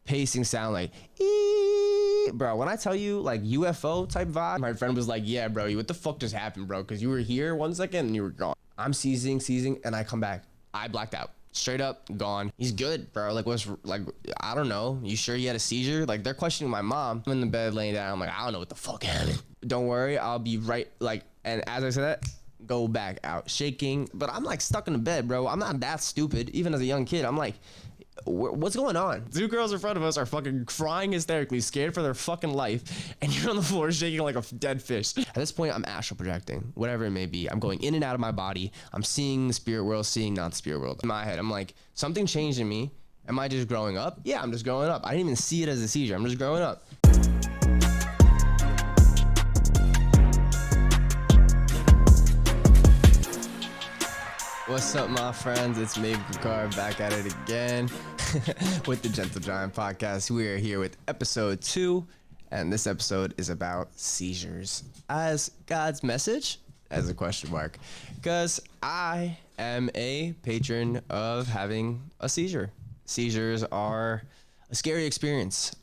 pacing sound like bro, when I tell you like UFO type vibe, my friend was like, yeah bro, what the fuck just happened, bro? Because you were here 1 second and you were gone. I'm seizing, and I come back, I blacked out. Straight up gone. He's good, bro. Like, what's like, I don't know. You sure he had a seizure? Like, they're questioning my mom. I'm in the bed laying down. I'm like, I don't know what the fuck happened. Don't worry, I'll be right. Like, and as I said that, go back out shaking. But I'm like stuck in the bed, bro. I'm not that stupid. Even as a young kid, I'm like, what's going on? 2 girls in front of us are fucking crying hysterically, scared for their fucking life, and you're on the floor shaking like a dead fish. At this point, I'm astral projecting, whatever it may be. I'm going in and out of my body. I'm seeing the spirit world, seeing not the spirit world. In my head, I'm like, something changed in me. Am I just growing up? Yeah, I'm just growing up. I didn't even see it as a seizure. I'm just growing up. What's up, my friends? It's Mavin Kakkar back at it again with the Gentle Giant podcast. We are here with episode 2, and this episode is about seizures as God's message, as a question mark, because I am a patron of having a seizure. Seizures are a scary experience.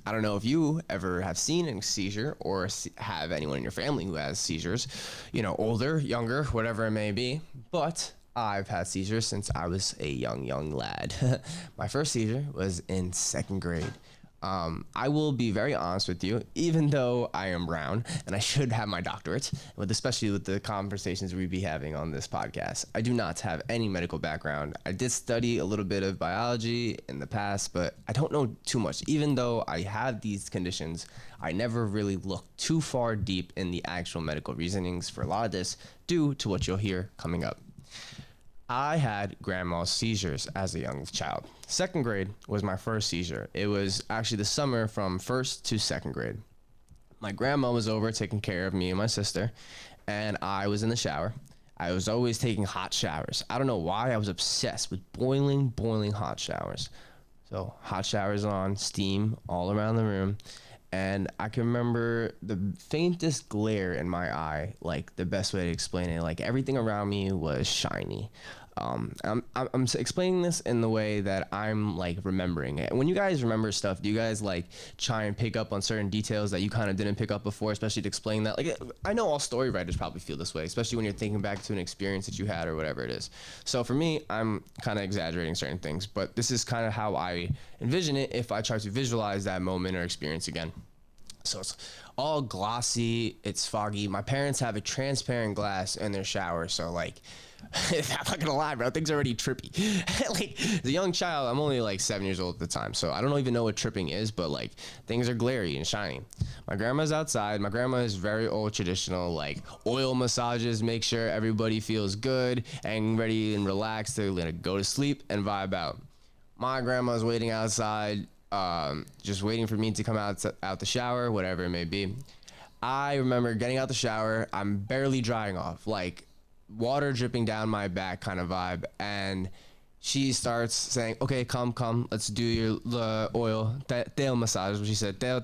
I don't know if you ever have seen a seizure or have anyone in your family who has seizures, you know, older, younger, whatever it may be. But I've had seizures since I was a young lad. My first seizure was in 2nd grade. I will be very honest with you, even though I am brown and I should have my doctorate, especially with the conversations we be having on this podcast, I do not have any medical background. I did study a little bit of biology in the past, but I don't know too much. Even though I have these conditions, I never really looked too far deep in the actual medical reasonings for a lot of this, due to what you'll hear coming up. I had grandma's seizures as a young child. 2nd grade was my first seizure. It was actually the summer from 1st to 2nd grade. My grandma was over taking care of me and my sister, and I was in the shower. I was always taking hot showers. I don't know why I was obsessed with boiling hot showers. So hot showers on, steam all around the room. And I can remember the faintest glare in my eye, like the best way to explain it, like everything around me was shiny. I'm explaining this in the way that I'm like remembering it. When you guys remember stuff, do you guys like try and pick up on certain details that you kind of didn't pick up before, especially to explain that? Like, I know all story writers probably feel this way, especially when you're thinking back to an experience that you had or whatever it is. So for me, I'm kind of exaggerating certain things, but this is kind of how I envision it if I try to visualize that moment or experience again. So it's all glossy, it's foggy. My parents have a transparent glass in their shower, so like, I'm not gonna lie, bro, things are already trippy. Like, as a young child, I'm only like 7 years old at the time, so I don't even know what tripping is, but like, things are glary and shiny. My grandma's outside. My grandma is very old traditional, like oil massages, make sure everybody feels good and ready and relaxed to go to sleep and vibe out. My grandma's waiting outside, just waiting for me to come out the shower, whatever it may be. I remember getting out the shower. I'm barely drying off, like water dripping down my back kind of vibe. And she starts saying, okay, come, let's do the oil, tail massage, what she said, tail.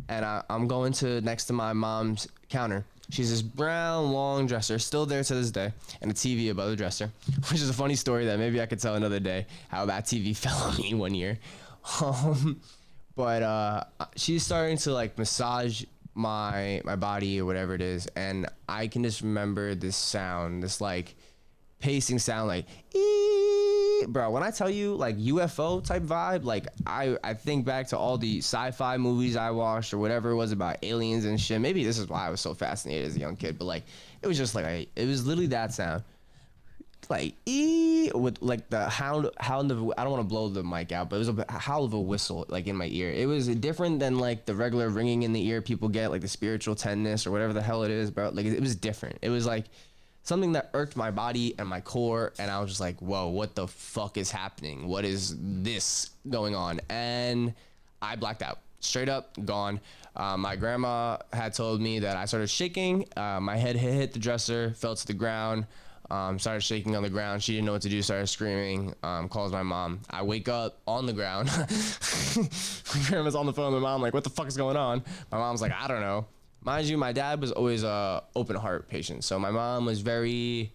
And I'm going to next to my mom's counter. She's this brown, long dresser, still there to this day, and a TV above the dresser, which is a funny story that maybe I could tell another day, how that TV fell on me one year. But she's starting to like massage my body or whatever it is, and I can just remember this sound, this like pacing sound, like bro, when I tell you like UFO type vibe, like I think back to all the sci-fi movies I watched or whatever it was about aliens and shit. Maybe this is why I was so fascinated as a young kid, but like it was just like it was literally that sound, like with like the hound of, I don't want to blow the mic out, but it was a howl of a whistle like in my ear. It was different than like the regular ringing in the ear people get, like the spiritual tenderness or whatever the hell it is, bro. Like it was different. It was like something that irked my body and my core, and I was just like, whoa, what the fuck is happening? What is this going on? And I blacked out. Straight up gone. My grandma had told me that I started shaking. My head hit the dresser, fell to the ground. Started shaking on the ground. She didn't know what to do, started screaming, calls my mom. I wake up on the ground. My grandma's on the phone with my mom, like, what the fuck is going on? My mom's like, I don't know. Mind you, my dad was always a open heart patient. So my mom was very,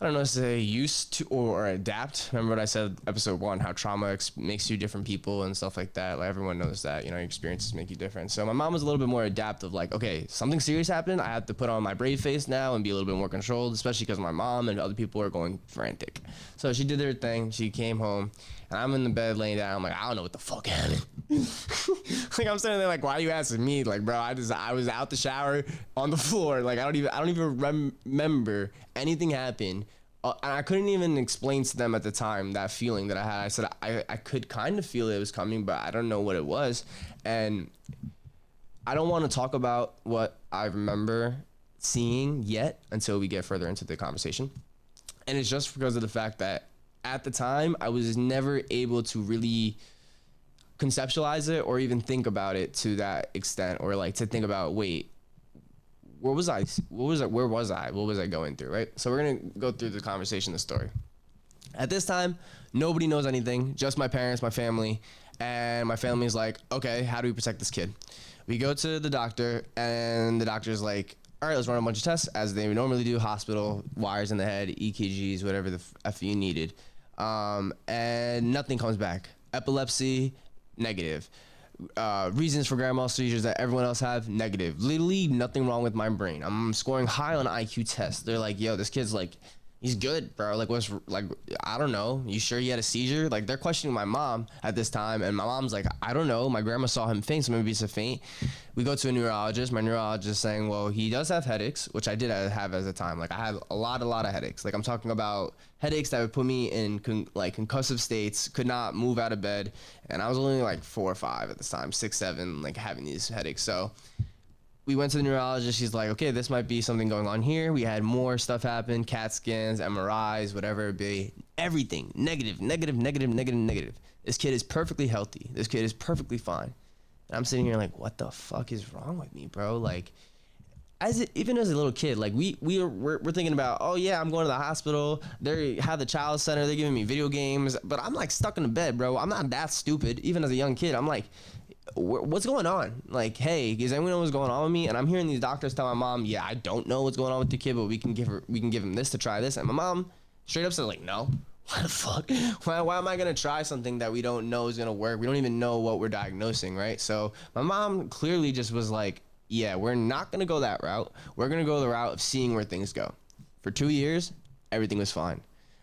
I don't know, say used to or adapt. Remember what I said episode 1, how trauma makes you different people and stuff like that. Like everyone knows that, your experiences make you different. So my mom was a little bit more adaptive, like, okay, something serious happened. I have to put on my brave face now and be a little bit more controlled, especially because my mom and other people are going frantic. So she did her thing. She came home and I'm in the bed laying down. I'm like, I don't know what the fuck happened. Like I'm sitting there like, why are you asking me? Like, bro, I was out the shower on the floor. Like I don't even remember anything happened. And I couldn't even explain to them at the time that feeling that I had. I said I could kind of feel it was coming, but I don't know what it was. And I don't want to talk about what I remember seeing yet until we get further into the conversation. And it's just because of the fact that at the time I was never able to really conceptualize it or even think about it to that extent, or like to think about, wait, where was I? Where was I? What was I going through, right? So we're going to go through the conversation, the story. At this time, nobody knows anything, just my parents, my family, and my family's like, okay, how do we protect this kid? We go to the doctor, and the doctor's like, all right, let's run a bunch of tests, as they normally do, hospital, wires in the head, EKGs, whatever the F you needed. And nothing comes back. Epilepsy, negative. Reasons for grand mal seizures that everyone else have, negative. Literally nothing wrong with my brain. I'm scoring high on IQ tests. They're like, yo, this kid's like, he's good, bro. Like, what's, like, I don't know. You sure he had a seizure? Like, they're questioning my mom at this time, and my mom's like, I don't know. My grandma saw him faint, so maybe it's a faint. We go to a neurologist. My neurologist is saying, well, he does have headaches, which I did have at the time. Like, I had a lot of headaches. Like, I'm talking about headaches that would put me in concussive states, could not move out of bed, and I was only like 4 or 5 at this time, 6, 7, like having these headaches. So we went to the neurologist. She's like, okay, this might be something going on here. We had more stuff happen, CAT scans, MRIs, whatever it be. Everything negative, negative, negative, negative, negative. This kid is perfectly healthy. This kid is perfectly fine. And I'm sitting here like, what the fuck is wrong with me, bro? Like, even as a little kid, like we're thinking about, oh yeah, I'm going to the hospital. They have the child center. They're giving me video games, but I'm like stuck in the bed, bro. I'm not that stupid. Even as a young kid, I'm like, what's going on? Like, hey, does anyone know what's going on with me? And I'm hearing these doctors tell my mom, yeah, I don't know what's going on with the kid, but we can give him this to try this. And my mom straight up said, like, no. What the fuck? Why am I gonna try something that we don't know is gonna work? We don't even know what we're diagnosing, right? So my mom clearly just was like, yeah, we're not gonna go that route. We're gonna go the route of seeing where things go. For 2 years, everything was fine.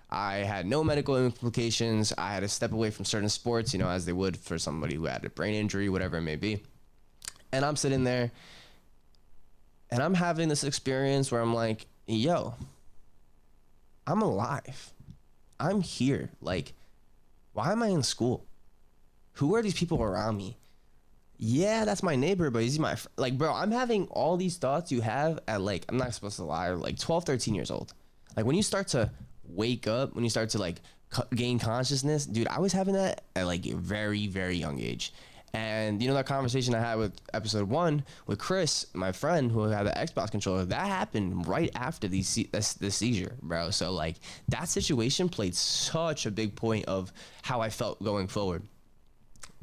I had no medical implications. I had to step away from certain sports, as they would for somebody who had a brain injury, whatever it may be. And I'm sitting there and I'm having this experience where I'm like, yo, I'm alive. I'm here. Like, why am I in school? Who are these people around me? Yeah, that's my neighbor, but is he my like, bro, I'm having all these thoughts you have at, like, I'm not supposed to lie, like 12, 13 years old. Like, when you start to wake up, when you start to like gain consciousness, dude, I was having that at like a very, very young age. And that conversation I had with episode 1 with Chris, my friend who had the Xbox controller, that happened right after the seizure, bro. So like that situation played such a big point of how I felt going forward,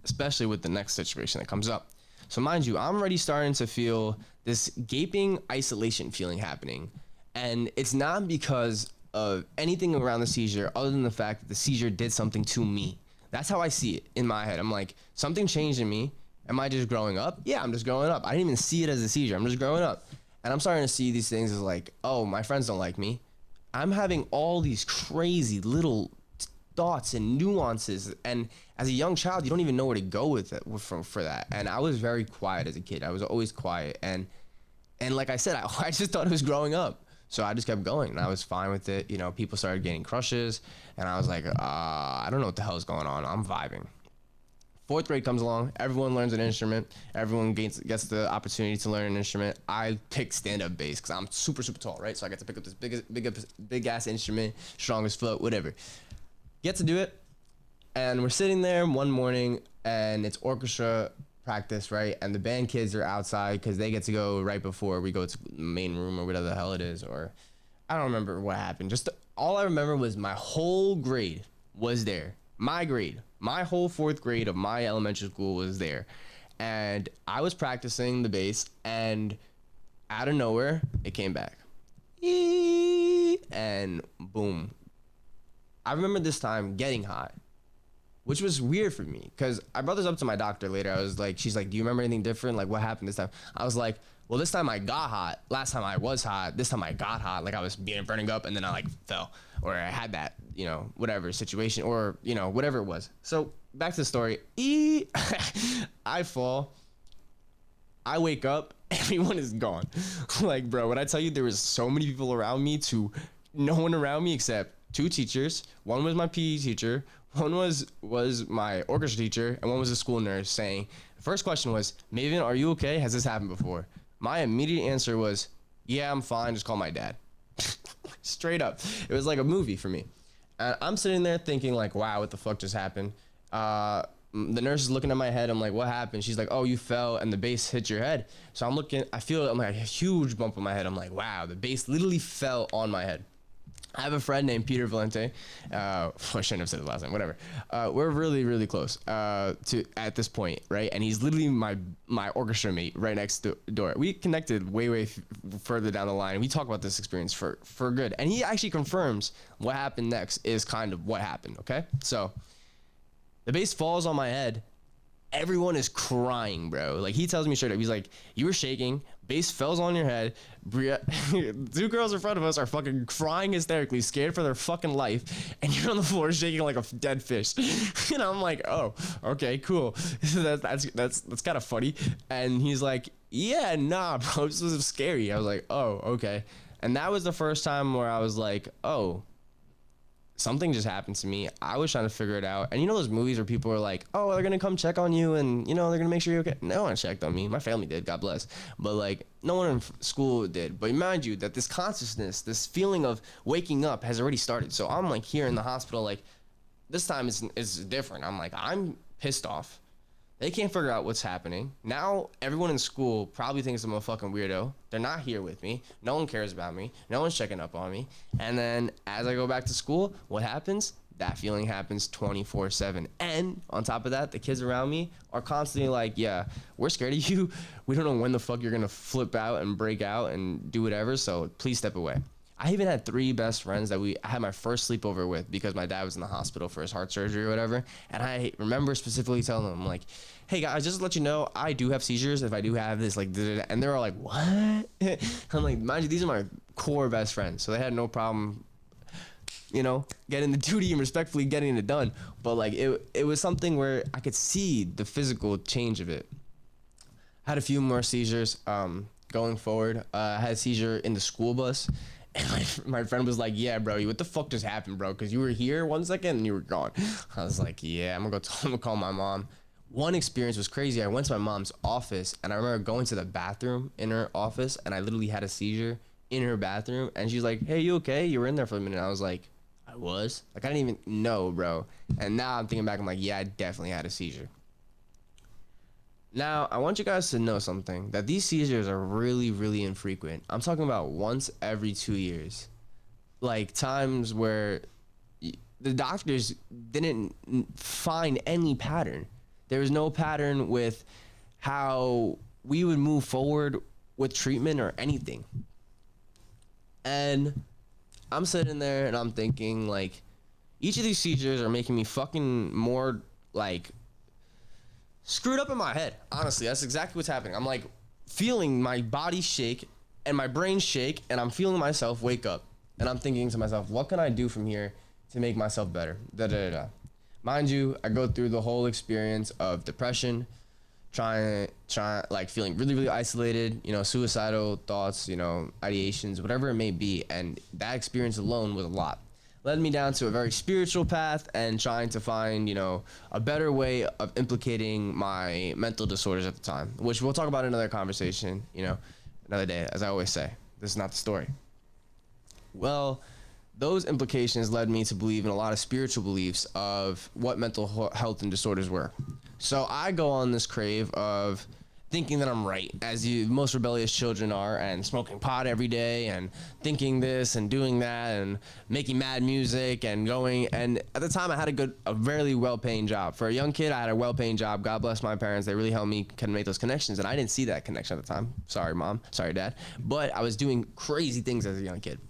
especially with the next situation that comes up. So mind you, I'm already starting to feel this gaping isolation feeling happening. And it's not because of anything around the seizure other than the fact that the seizure did something to me. That's how I see it in my head. I'm like, something changed in me. Am I just growing up? Yeah, I'm just growing up. I didn't even see it as a seizure. I'm just growing up. And I'm starting to see these things as like, oh, my friends don't like me. I'm having all these crazy little thoughts and nuances. And as a young child, you don't even know where to go with it for that. And I was very quiet as a kid. I was always quiet. And like I said, I just thought it was growing up. So I just kept going and I was fine with it. People started getting crushes and I was like, I don't know what the hell is going on. I'm vibing. 4th grade comes along. Everyone learns an instrument. Everyone gets the opportunity to learn an instrument. I picked stand-up bass because I'm super, super tall, right? So I get to pick up this big ass instrument, strongest foot, whatever. Get to do it. And we're sitting there one morning and it's orchestra practice, right? And the band kids are outside because they get to go right before we go to the main room or whatever the hell it is. Or I don't remember what happened. Just all I remember was my whole grade was there. My grade, my whole 4th grade of my elementary school was there. And I was practicing the bass and out of nowhere, it came back. and boom. I remember this time getting hot, which was weird for me because I brought this up to my doctor later. I was like, she's like, do you remember anything different? Like, what happened this time? I was like, well, this time I got hot. Last time I was hot. This time I got hot. Like I was burning up and then I like fell, or I had that, whatever situation, or, whatever it was. So back to the story. I fall. I wake up. Everyone is gone. Like, bro, when I tell you there was so many people around me to no one around me except 2 teachers. One was my PE teacher. One was my orchestra teacher, and one was a school nurse saying, the first question was, Mavin, are you okay? Has this happened before? My immediate answer was, yeah, I'm fine. Just call my dad. Straight up. It was like a movie for me. And I'm sitting there thinking like, wow, what the fuck just happened? The nurse is looking at my head. I'm like, what happened? She's like, oh, you fell and the base hit your head. So I'm looking, I'm like a huge bump on my head. I'm like, wow, the base literally fell on my head. I have a friend named Peter Valente. I shouldn't have said the last name, whatever. We're really, really close at this point, right? And he's literally my orchestra mate right next door. We connected way further down the line. We talk about this experience for good. And he actually confirms what happened next is kind of what happened, okay? So the bass falls on my head. Everyone is crying, bro. Like, he tells me straight up, he's like, you were shaking, bass falls on your head. 2 girls in front of us are fucking crying hysterically, scared for their fucking life, and you're on the floor shaking like a dead fish. And I'm like, oh, okay, cool. That's kind of funny. And he's like, yeah, nah, bro, this was scary. I was like, oh, okay. And that was the first time where I was like, oh, something just happened to me. I was trying to figure it out. And you know those movies where people are like, oh, they're going to come check on you and, they're going to make sure you're okay. No one checked on me. My family did, God bless. But, like, no one in school did. But mind you that this consciousness, this feeling of waking up has already started. So I'm, like, here in the hospital, like, this time is different. I'm like, I'm pissed off. They can't figure out what's happening. Now, everyone in school probably thinks I'm a fucking weirdo. They're not here with me. No one cares about me. No one's checking up on me. And then as I go back to school, what happens? That feeling happens 24/7. And on top of that, the kids around me are constantly like, yeah, we're scared of you. We don't know when the fuck you're going to flip out and break out and do whatever. So please step away. I even had 3 best friends that I had my first sleepover with because my dad was in the hospital for his heart surgery or whatever. And I remember specifically telling them, like, hey guys, just to let you know, I do have seizures if I do have this, like, and they're all like, what? I'm like, mind you, these are my core best friends. So they had no problem, getting the duty and respectfully getting it done. But like, it was something where I could see the physical change of it. I had a few more seizures going forward. I had a seizure in the school bus. And my friend was like, yeah, bro, what the fuck just happened, bro? Because you were here 1 second and you were gone. I was like, yeah, I'm gonna call my mom. One experience was crazy. I went to my mom's office and I remember going to the bathroom in her office and I literally had a seizure in her bathroom. And she's like, hey, you okay? You were in there for a minute. I was like, I was? Like, I didn't even know, bro. And now I'm thinking back, I'm like, yeah, I definitely had a seizure. Now, I want you guys to know something, that these seizures are really, really infrequent. I'm talking about once every 2 years. Like, times where the doctors didn't find any pattern. There was no pattern with how we would move forward with treatment or anything. And I'm sitting there and I'm thinking, like, each of these seizures are making me fucking more, like, screwed up in my head. Honestly, that's exactly what's happening. I'm like feeling my body shake and my brain shake, and I'm feeling myself wake up. And I'm thinking to myself, what can I do from here to make myself better? Mind you, I go through the whole experience of depression, trying like feeling really, really isolated, suicidal thoughts, ideations, whatever it may be. And that experience alone was a lot. Led me down to a very spiritual path and trying to find, a better way of implicating my mental disorders at the time, which we'll talk about in another conversation, another day, as I always say. This is not the story. Well, those implications led me to believe in a lot of spiritual beliefs of what mental health and disorders were. So I go on this crave of thinking that I'm right, as most rebellious children are, and smoking pot every day, and thinking this and doing that, and making mad music, and going. And at the time, I had a very well-paying job. For a young kid, I had a well-paying job. God bless my parents; they really helped me make those connections, and I didn't see that connection at the time. Sorry, mom. Sorry, dad. But I was doing crazy things as a young kid.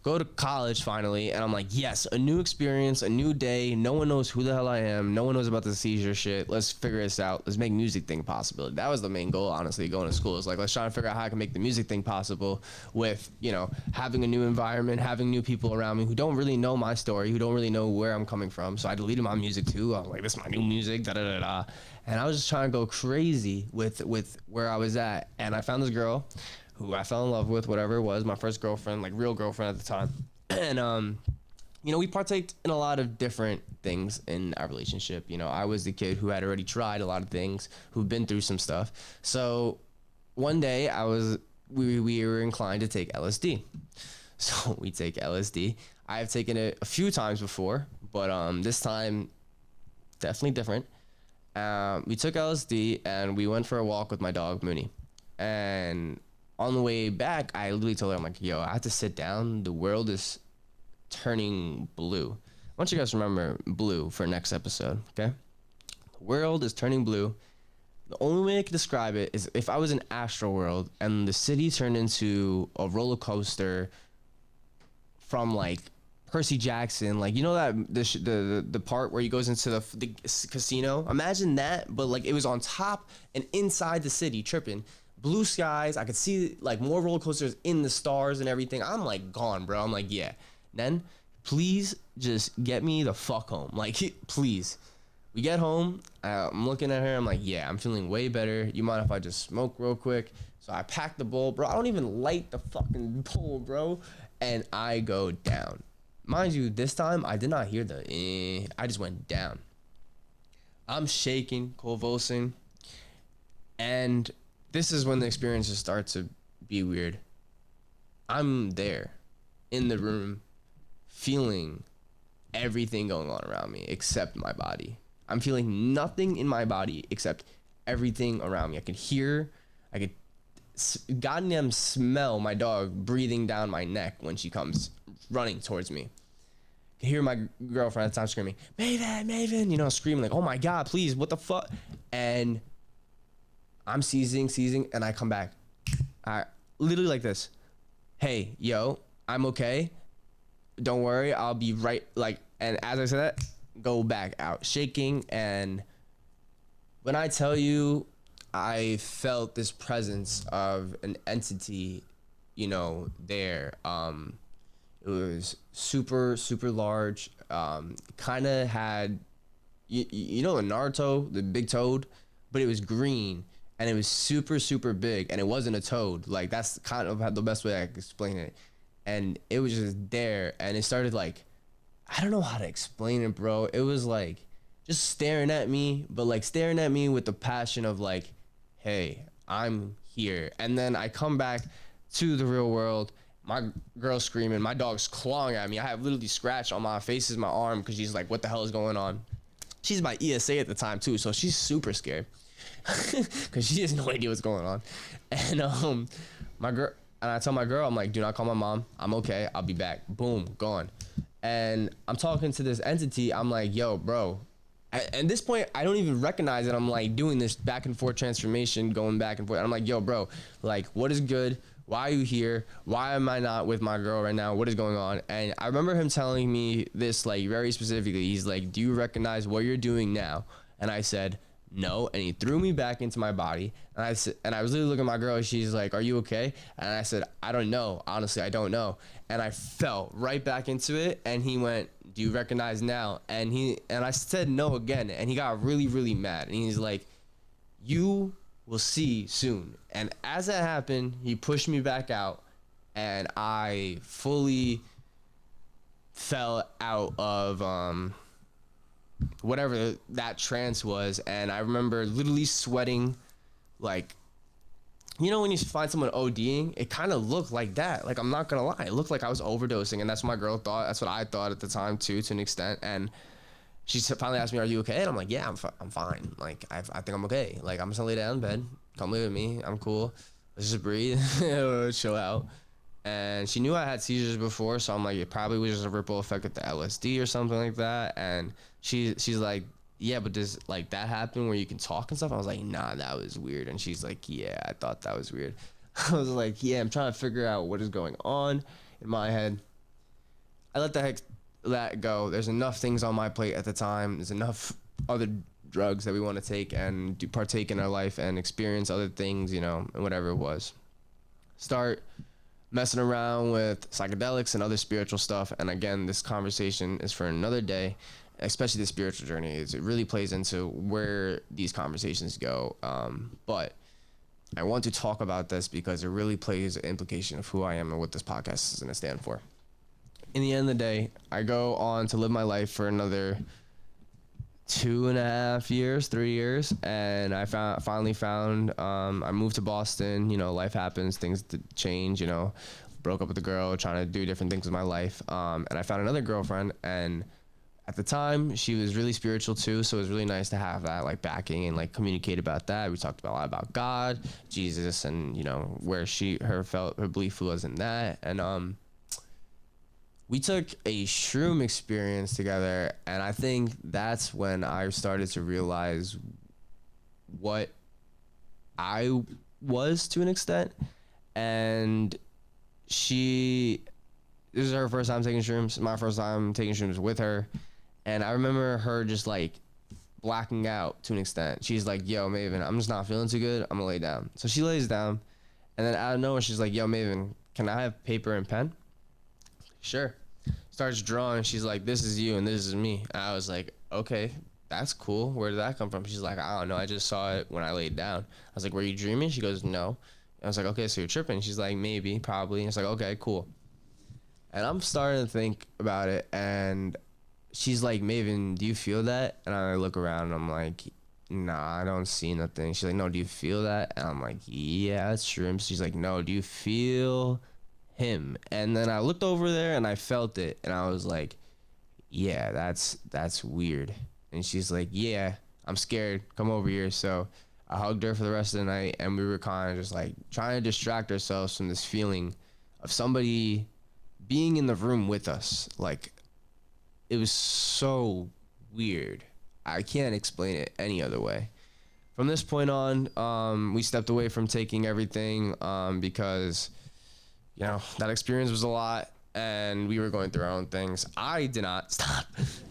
go to college finally, and I'm like, yes, a new experience, a new day. No one knows who the hell I am. No one knows about the seizure shit. Let's figure this out. Let's make music thing possible. That was the main goal, honestly, going to school. Is like, let's try and figure out how I can make the music thing possible with, you know, having a new environment, having new people around me who don't really know my story, who don't really know where I'm coming from. So I deleted my music too. I was like, this is my new music, da da da da. And I was just trying to go crazy with where I was at. And I found this girl who I fell in love with, whatever it was, my first girlfriend, like real girlfriend at the time. And, you know, we partaked in a lot of different things in our relationship. You know, I was the kid who had already tried a lot of things, who'd been through some stuff. So one day we were inclined to take LSD. So we take LSD. I have taken it a few times before, but this time definitely different. We took LSD and we went for a walk with my dog, Mooney. And on the way back, I literally told her, I'm like, yo, I have to sit down. The world is turning blue. I want you guys to remember blue for next episode, okay? The world is turning blue. The only way I can describe it is if I was in Astro World and the city turned into a roller coaster from like Percy Jackson, like, you know that the part where he goes into the casino? Imagine that, but like it was on top and inside the city, tripping. Blue skies, I could see like more roller coasters in the stars and everything. I'm like gone, bro. I'm like, yeah. Then please just get me the fuck home. Like, please. We get home. I'm looking at her. I'm like, yeah, I'm feeling way better. You mind if I just smoke real quick? So I pack the bowl, bro. I don't even light the fucking bowl, bro. And I go down. Mind you, this time I did not hear the I just went down. I'm shaking, convulsing. And this is when the experiences start to be weird. I'm there in the room feeling everything going on around me except my body. I'm feeling nothing in my body except everything around me. I could hear, I could goddamn smell my dog breathing down my neck when she comes running towards me. I could hear my girlfriend at the time screaming, Mavin, Mavin, you know, screaming like, oh my God, please, what the fuck? And I'm seizing, and I come back. I literally like this. Hey, yo, I'm okay. Don't worry, I'll be right. Like, and as I said that, go back out, shaking. And when I tell you, I felt this presence of an entity, you know, there. It was super, super large. Kind of had, you know, Naruto, the big toad, but it was green. And it was super, super big, and it wasn't a toad. Like, that's kind of the best way I could explain it. And it was just there, and it started, like, I don't know how to explain it, bro. It was, like, just staring at me, but, like, staring at me with the passion of, like, hey, I'm here. And then I come back to the real world. My girl's screaming. My dog's clawing at me. I have literally scratch on my face, my arm, because she's like, what the hell is going on? She's my ESA at the time, too, so she's super scared. Because she has no idea what's going on. And my girl, and I tell my girl, I'm like, do not call my mom. I'm okay. I'll be back. Boom, gone. And I'm talking to this entity. I'm like, yo, bro. At this point, I don't even recognize it. I'm like doing this back and forth transformation, going back and forth. And I'm like, yo, bro, like, what is good? Why are you here? Why am I not with my girl right now? What is going on? And I remember him telling me this, like, very specifically. He's like, do you recognize what you're doing now? And I said, no. And he threw me back into my body. And I said, and I was literally looking at my girl. She's like, are you okay? And I said, I don't know. Honestly, I don't know. And I fell right back into it. And he went, do you recognize now? And I said no again. And he got really, really mad. And he's like, you will see soon. And as that happened, he pushed me back out. And I fully fell out of whatever that trance was. And I remember literally sweating, like, you know when you find someone ODing, it kind of looked like that. Like, I'm not gonna lie, it looked like I was overdosing, and that's what my girl thought. That's what I thought at the time too, to an extent. And she finally asked me, are you okay? And I'm like, yeah, I'm fine. Like, I think I'm okay. Like, I'm just gonna lay down in bed, come lay with me, I'm cool, let's just breathe, chill out. And she knew I had seizures before, so I'm like, it probably was just a ripple effect of the LSD or something like that. And she's like, yeah, but does like that happen where you can talk and stuff? I was like, nah, that was weird. And she's like, yeah, I thought that was weird. I was like, yeah, I'm trying to figure out what is going on in my head. I let that go. There's enough things on my plate at the time. There's enough other drugs that we want to take and partake in our life and experience other things, you know, and whatever it was. Start messing around with psychedelics and other spiritual stuff. And again, this conversation is for another day, especially the spiritual journey. It really plays into where these conversations go. But I want to talk about this because it really plays an implication of who I am and what this podcast is going to stand for. In the end of the day, I go on to live my life for another 2.5 years, 3 years, and I finally found I moved to Boston. You know, life happens, things change, you know, broke up with a girl, trying to do different things with my life, and I found another girlfriend, and at the time she was really spiritual too, so it was really nice to have that like backing and like communicate about that. We talked about a lot about God, Jesus, and you know where her belief was in that. And we took a shroom experience together, and I think that's when I started to realize what I was to an extent. And this is her first time taking shrooms, my first time taking shrooms with her. And I remember her just like blacking out to an extent. She's like, yo, Mavin, I'm just not feeling too good. I'm gonna lay down. So she lays down, and then out of nowhere, she's like, yo, Mavin, can I have paper and pen? Sure. Starts drawing. She's like, this is you and this is me. And I was like, okay, that's cool. Where did that come from? She's like, I don't know. I just saw it when I laid down. I was like, were you dreaming? She goes, no. I was like, okay, so you're tripping. She's like, maybe, probably. And it's like, okay, cool. And I'm starting to think about it, and she's like, Mavin, do you feel that? And I look around and I'm like, nah, I don't see nothing. She's like, no, do you feel that? And I'm like, yeah, it's shrooms. She's like, no, do you feel him? And then I looked over there and I felt it, and I was like, yeah, that's weird. And she's like, yeah, I'm scared, come over here. So I hugged her for the rest of the night, and we were kind of just like trying to distract ourselves from this feeling of somebody being in the room with us. Like, it was so weird. I can't explain it any other way. From this point on, we stepped away from taking everything because, you know, that experience was a lot, and we were going through our own things. I did not stop.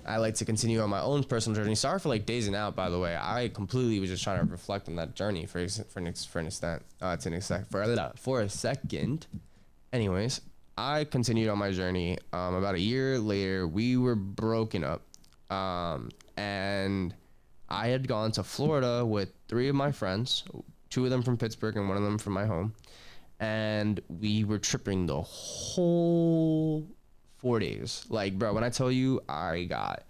I like to continue on my own personal journey. Sorry for like dazing out, by the way. I completely was just trying to reflect on that journey for a second. Anyways, I continued on my journey. About a year later, we were broken up, and I had gone to Florida with 3 of my friends, 2 of them from Pittsburgh and 1 of them from my home. And we were tripping the whole 4 days. Like, bro, when I tell you I got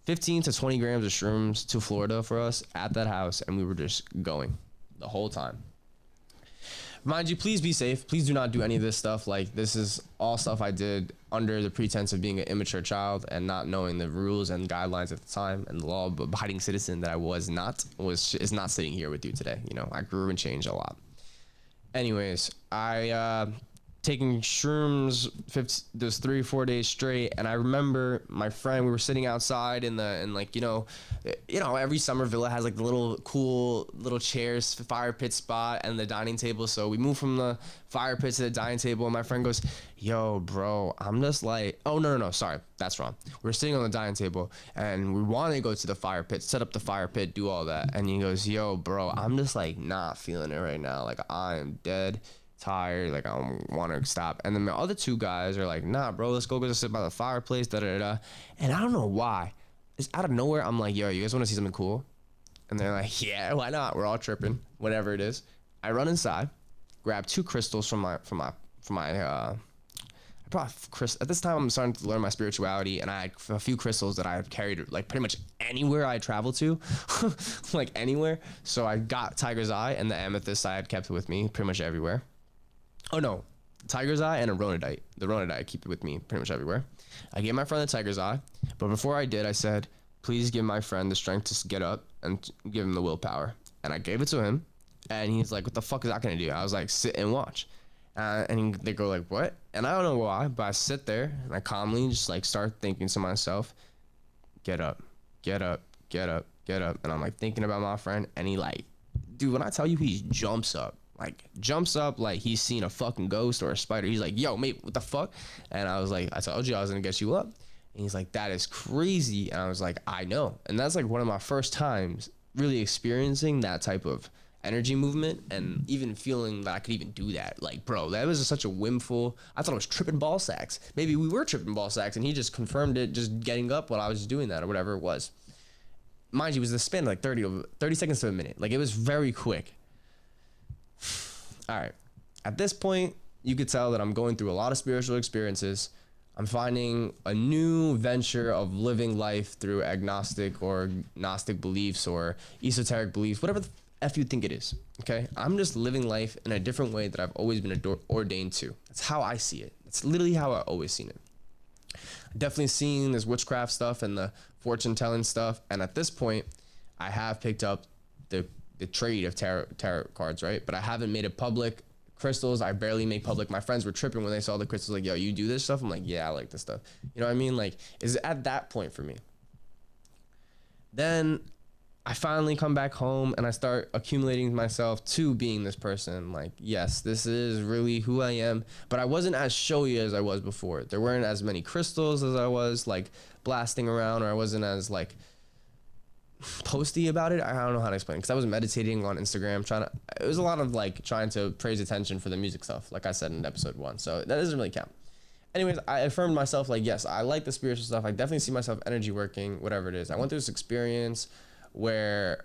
15 to 20 grams of shrooms to Florida for us at that house, and we were just going the whole time. Mind you, please be safe. Please do not do any of this stuff. Like, this is all stuff I did under the pretense of being an immature child and not knowing the rules and guidelines at the time, and the law-abiding citizen that I is not sitting here with you today. You know, I grew and changed a lot. Anyways, I taking shrooms those 3 or 4 days straight, and I remember my friend, we were sitting outside in like, you know every summer villa has like the little cool little chairs, fire pit spot, and the dining table. So we moved from the fire pit to the dining table, and my friend goes, yo, bro, I'm just like, oh, no, sorry, that's wrong. We're sitting on the dining table, and we wanted to go to the fire pit, set up the fire pit, do all that. And he goes, yo, bro, I'm just like not feeling it right now. Like, I am dead tired, like I don't want to stop. And then the other 2 guys are like, nah, bro, let's go sit by the fireplace, da. And I don't know why, it's out of nowhere, I'm like, yo, you guys want to see something cool? And they're like, yeah, why not? We're all tripping, whatever it is. I run inside, grab 2 crystals from my I brought at this time I'm starting to learn my spirituality, and I had a few crystals that I had carried like pretty much anywhere I traveled to, like anywhere. So I got Tiger's Eye and the amethyst I had kept with me pretty much everywhere. Oh no, Tiger's Eye and a Ronadite. The Ronadite I keep it with me pretty much everywhere. I gave my friend the Tiger's Eye, but before I did, I said, please give my friend the strength to get up and give him the willpower. And I gave it to him, and he's like, what the fuck is that gonna do? I was like, sit and watch. They go like, what? And I don't know why, but I sit there and I calmly just like start thinking to myself, get up, get up, get up, get up. And I'm like thinking about my friend, and he like, dude, when I tell you he jumps up, like jumps up like he's seen a fucking ghost or a spider. He's like, yo, mate, what the fuck? And I was like, I told you I was gonna get you up. And he's like, that is crazy. And I was like, I know. And that's like one of my first times really experiencing that type of energy movement and even feeling that I could even do that. Like, bro, that was such a whimful. I thought I was tripping ball sacks. Maybe we were tripping ball sacks and he just confirmed it just getting up while I was doing that or whatever it was. Mind you, it was the span of like 30 seconds to a minute. Like, it was very quick. All right. At this point, you could tell that I'm going through a lot of spiritual experiences. I'm finding a new venture of living life through agnostic or Gnostic beliefs or esoteric beliefs, whatever the F you think it is, okay? I'm just living life in a different way that I've always been ordained to. That's how I see it. That's literally how I've always seen it. Definitely seen this witchcraft stuff and the fortune telling stuff. And at this point, I have picked up the trade of tarot cards, right? But I haven't made it public. Crystals, I barely make public. My friends were tripping when they saw the crystals, like, yo, you do this stuff? I'm like, yeah, I like this stuff. You know what I mean? Like, is at that point for me. Then I finally come back home and I start accumulating myself to being this person. Like, yes, this is really who I am. But I wasn't as showy as I was before. There weren't as many crystals as I was, like, blasting around, or I wasn't as, like, posty about it. I don't know how to explain it, because I was meditating on Instagram, it was a lot of like trying to praise attention for the music stuff, like I said in episode 1, so that doesn't really count. Anyways, I affirmed myself, like, yes, I like the spiritual stuff. I definitely see myself energy working, whatever it is. I went through this experience where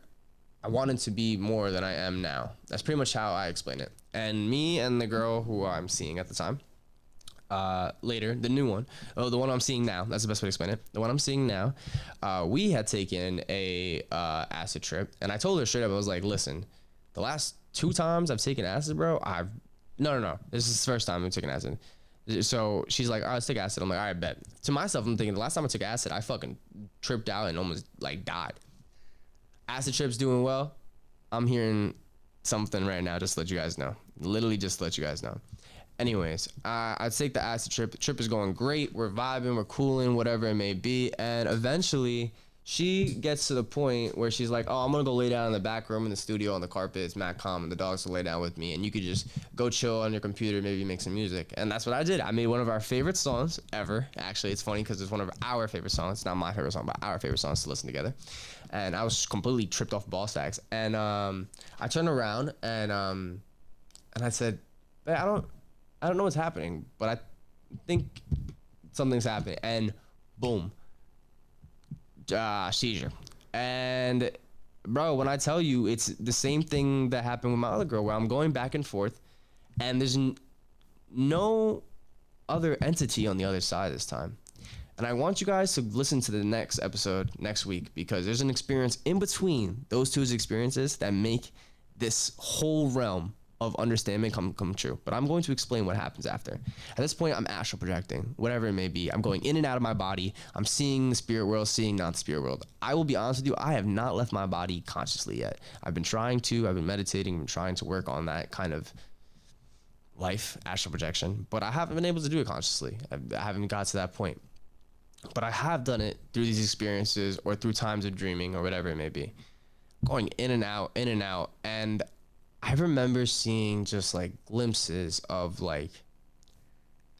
I wanted to be more than I am now. That's pretty much how I explain it. And me and the girl who I'm seeing at the time, later, the new one, the one I'm seeing now, that's the best way to explain it. The one I'm seeing now, we had taken a acid trip, and I told her straight up, I was like, listen, the last 2 times I've taken acid, bro, no, this is the first time I've taken acid. So she's like, all right, let's take acid. I'm like, all right, bet. To myself, I'm thinking, the last time I took acid, I fucking tripped out and almost like died. Acid trip's doing well. I'm hearing something right now, just to let you guys know. Literally just to let you guys know. Anyways, I take the acid trip. The trip is going great. We're vibing, we're cooling, whatever it may be. And eventually, she gets to the point where she's like, oh, I'm going to go lay down in the back room in the studio on the carpet. It's mad calm, and the dogs will lay down with me. And you could just go chill on your computer, maybe make some music. And that's what I did. I made one of our favorite songs ever. Actually, it's funny because it's one of our favorite songs. It's not my favorite song, but our favorite songs to listen together. And I was completely tripped off ball sacks. And I turned around and I said, I don't know what's happening, but I think something's happening. And boom, seizure. And bro, when I tell you, it's the same thing that happened with my other girl, where I'm going back and forth, and there's no other entity on the other side this time. And I want you guys to listen to the next episode next week, because there's an experience in between those two experiences that make this whole realm of understanding come true. But I'm going to explain what happens after. At this point, I'm astral projecting, whatever it may be. I'm going in and out of my body. I'm seeing the spirit world, seeing not the spirit world. I will be honest with you, I have not left my body consciously yet. I've been trying to. I've been meditating. I've been trying to work on that kind of life, astral projection. But I haven't been able to do it consciously. I haven't got to that point. But I have done it through these experiences or through times of dreaming or whatever it may be. Going in and out, in and out. And I remember seeing just like glimpses of like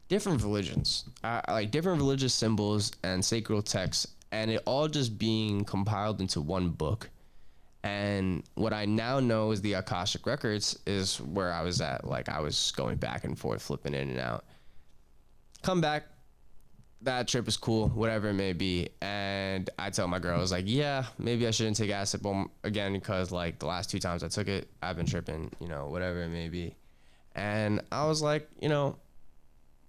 different religions, like different religious symbols and sacred texts, and it all just being compiled into one book. And what I now know is the Akashic Records is where I was at. Like, I was going back and forth, flipping in and out. Come back. That trip is cool, whatever it may be. And I tell my girl, I was like, yeah, maybe I shouldn't take acid again, because like the last 2 times I took it, I've been tripping, whatever it may be. And I was like,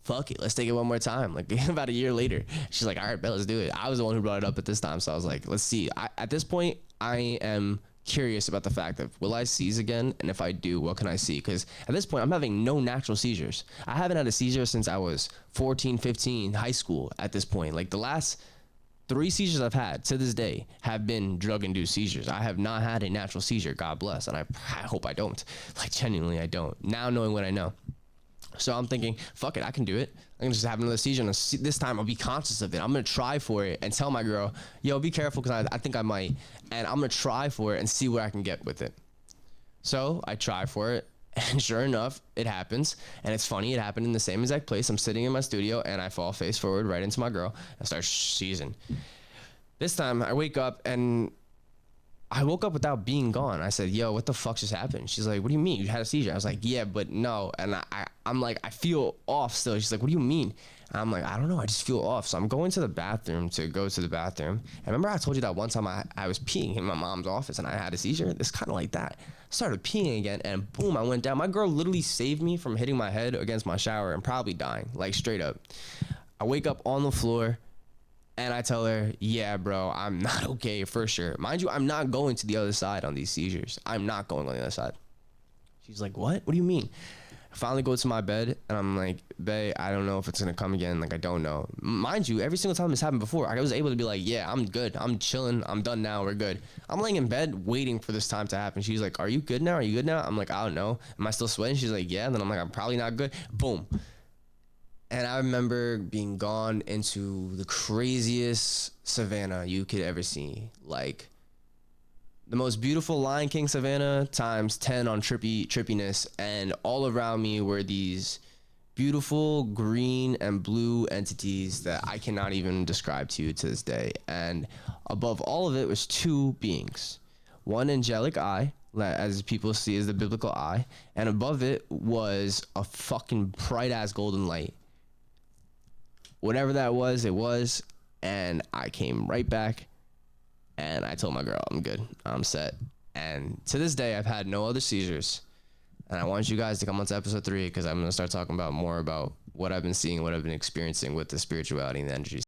fuck it, let's take it one more time. Like, about a year later, she's like, all right, bet, let's do it. I was the one who brought it up at this time, so I was like, let's see. At this point, I am curious about the fact of, will I seize again? And if I do, what can I see? Because at this point, I'm having no natural seizures. I haven't had a seizure since I was 14, 15, high school at this point. Like, the last 3 seizures I've had to this day have been drug-induced seizures. I have not had a natural seizure, God bless, and I hope I don't. Like, genuinely, I don't. Now knowing what I know. So I'm thinking, fuck it, I can do it. I can just have another seizure, and this time I'll be conscious of it. I'm going to try for it and tell my girl, yo, be careful, because I think I might. And I'm going to try for it and see where I can get with it. So I try for it, And sure enough, it happens. And it's funny, it happened in the same exact place. I'm sitting in my studio and I fall face forward right into my girl and start seizing. This time I wake up and I woke up without being gone. I said, yo, what the fuck just happened? She's like, what do you mean? You had a seizure? I was like, yeah, but no. And I'm like, I feel off still. She's like, what do you mean? And I'm like, I don't know. I just feel off. So I'm going to the bathroom to go to the bathroom. And remember I told you that one time I was peeing in my mom's office and I had a seizure? It's kind of like that. I started peeing again and boom, I went down. My girl literally saved me from hitting my head against my shower and probably dying, like straight up. I wake up on the floor. And I tell her, yeah, bro, I'm not okay for sure. Mind you, I'm not going to the other side on these seizures. I'm not going on the other side. She's like, what? What do you mean? I finally go to my bed, and I'm like, babe, I don't know if it's going to come again. Like, I don't know. Mind you, every single time this happened before, I was able to be like, yeah, I'm good. I'm chilling. I'm done now. We're good. I'm laying in bed waiting for this time to happen. She's like, are you good now? Are you good now? I'm like, I don't know. Am I still sweating? She's like, yeah. And then I'm like, I'm probably not good. Boom. And I remember being gone into the craziest savannah you could ever see. Like the most beautiful Lion King savannah times 10 on trippiness. And all around me were these beautiful green and blue entities that I cannot even describe to you to this day. And above all of it was two beings. One angelic eye, as people see as the biblical eye. And above it was a fucking bright ass golden light. Whatever that was, it was. And I came right back and I told my girl, I'm good. I'm set. And to this day, I've had no other seizures. And I want you guys to come on to episode 3 because I'm going to start talking about more about what I've been seeing, what I've been experiencing with the spirituality and the energy